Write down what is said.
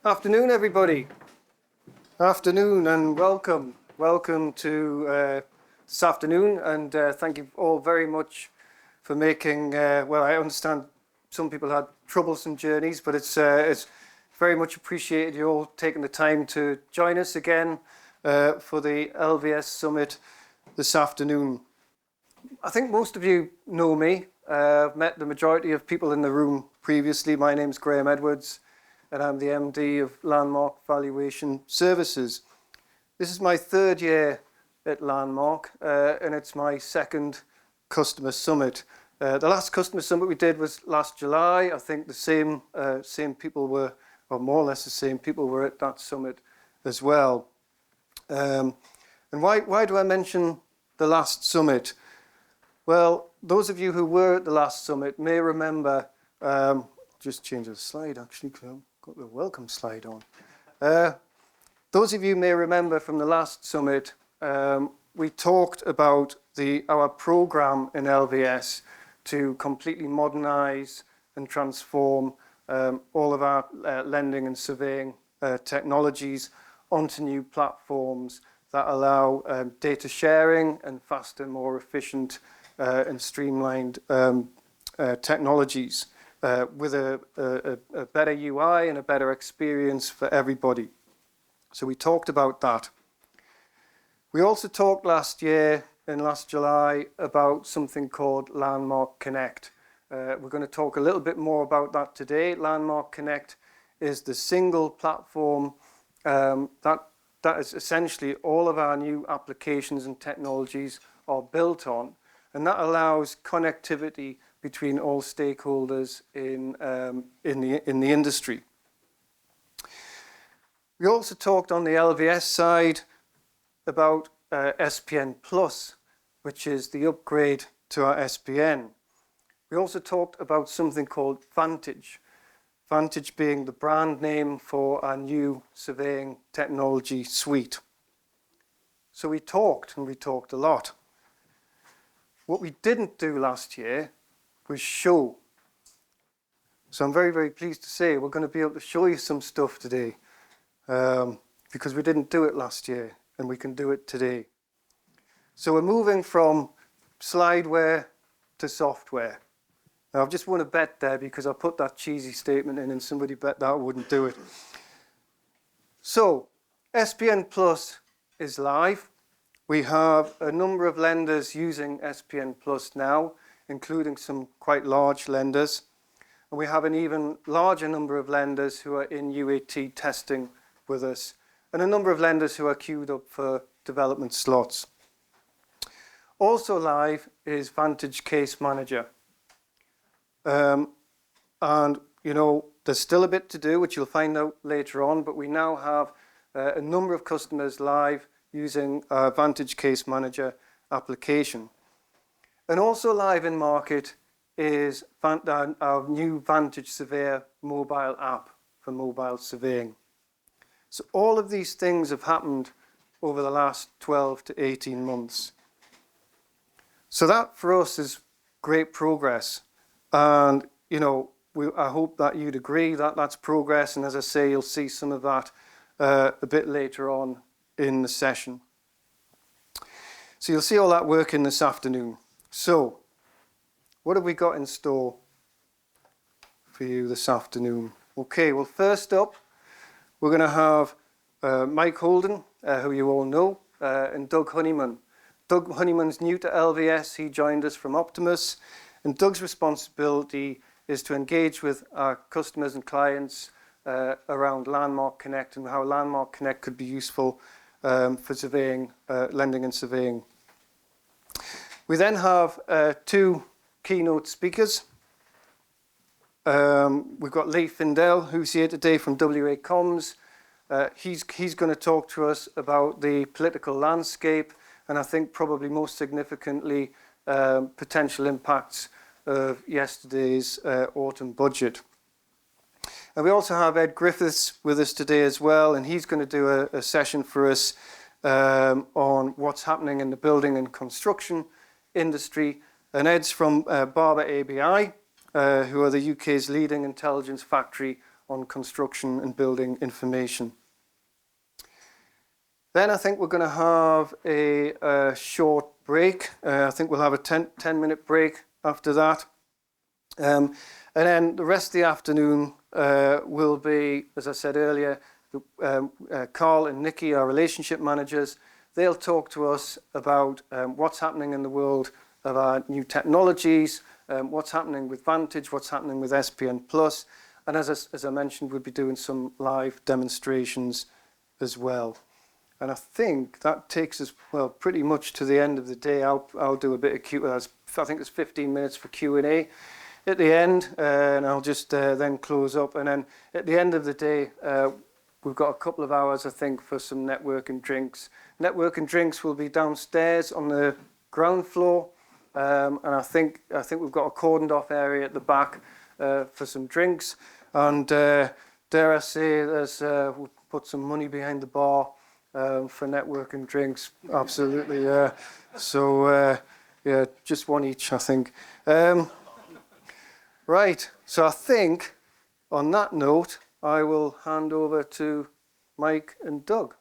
Afternoon, everybody. Afternoon and welcome. Welcome to this afternoon, and thank you all very much for making, well, I understand some people had troublesome journeys, but it's very much appreciated you all taking the time to join us again for the LVS Summit this afternoon. I think most of you know me. I've met the majority of people in the room previously. My name's Graeme Edwards, and I'm the MD of Landmark Valuation Services. This is my third year at Landmark, and it's my second customer summit. The last customer summit we did was last July. I think the same people were, or more or less the same people were at that summit as well. And why do I mention the last summit? Well, those of you who were at the last summit may remember, just change the slide actually, because I've got the welcome slide on. Those of you may remember from the last summit, we talked about our program in LVS to completely modernize and transform all of our lending and surveying technologies onto new platforms that allow data sharing and faster, more efficient and streamlined technologies with a better UI and a better experience for everybody. So we talked about that. We also talked last July, about something called Landmark Connect. We're going to talk a little bit more about that today. Landmark Connect is the single platform that is essentially all of our new applications and technologies are built on. And that allows connectivity between all stakeholders in the industry. We also talked on the LVS side about SPN Plus, which is the upgrade to our SPN. We also talked about something called Vantage. Vantage being the brand name for our new surveying technology suite. So we talked, and we talked a lot. What we didn't do last year was show. So I'm very, very pleased to say we're going to be able to show you some stuff today because we didn't do it last year and we can do it today. So we're moving from slideware to software. Now I've just won a bet there because I put that cheesy statement in and somebody bet that I wouldn't do it. So SPN Plus is live. We have a number of lenders using SPN Plus now, including some quite large lenders. And we have an even larger number of lenders who are in UAT testing with us, and a number of lenders who are queued up for development slots. Also live is Vantage Case Manager. And, you know, there's still a bit to do, which you'll find out later on, but we now have a number of customers live using our Vantage Case Manager application. And also live in market is our new Vantage Surveyor mobile app for mobile surveying. So all of these things have happened over the last 12 to 18 months. So that for us is great progress. And, you know, I hope that you'd agree that that's progress. And as I say, you'll see some of that a bit later on in the session. So you'll see all that working this afternoon. So what have we got in store for you this afternoon? Okay, well, first up, we're going to have Mike Holden, who you all know, and Doug Honeyman. Doug Honeyman's new to LVS. He joined us from Optimus. And Doug's responsibility is to engage with our customers and clients around Landmark Connect and how Landmark Connect could be useful for surveying, lending and surveying. We then have two keynote speakers. We've got Lee Findell, who's here today from WA Comms. He's going to talk to us about the political landscape and I think probably most significantly potential impacts of yesterday's autumn budget. And we also have Ed Griffiths with us today as well, and he's going to do a session for us on what's happening in the building and construction industry. And Ed's from Barber ABI, who are the UK's leading intelligence factory on construction and building information. Then I think we're going to have a short break. I think we'll have a 10-minute break after that. And then the rest of the afternoon will be, as I said earlier, Carl and Nikki, our relationship managers. They'll talk to us about what's happening in the world of our new technologies, what's happening with Vantage, what's happening with SPN Plus. And as I mentioned, we'll be doing some live demonstrations as well. And I think that takes us, well, pretty much to the end of the day. I'll do a bit of Q&A. I think there's 15 minutes for Q&A at the end, and I'll just then close up. And then at the end of the day, we've got a couple of hours, I think, for some network and drinks. Network and drinks will be downstairs on the ground floor, and I think we've got a cordoned off area at the back for some drinks. And dare I say, we'll put some money behind the bar for network and drinks. Absolutely, yeah. So yeah, just one each, I think. Right. So I think on that note, I will hand over to Mike and Doug.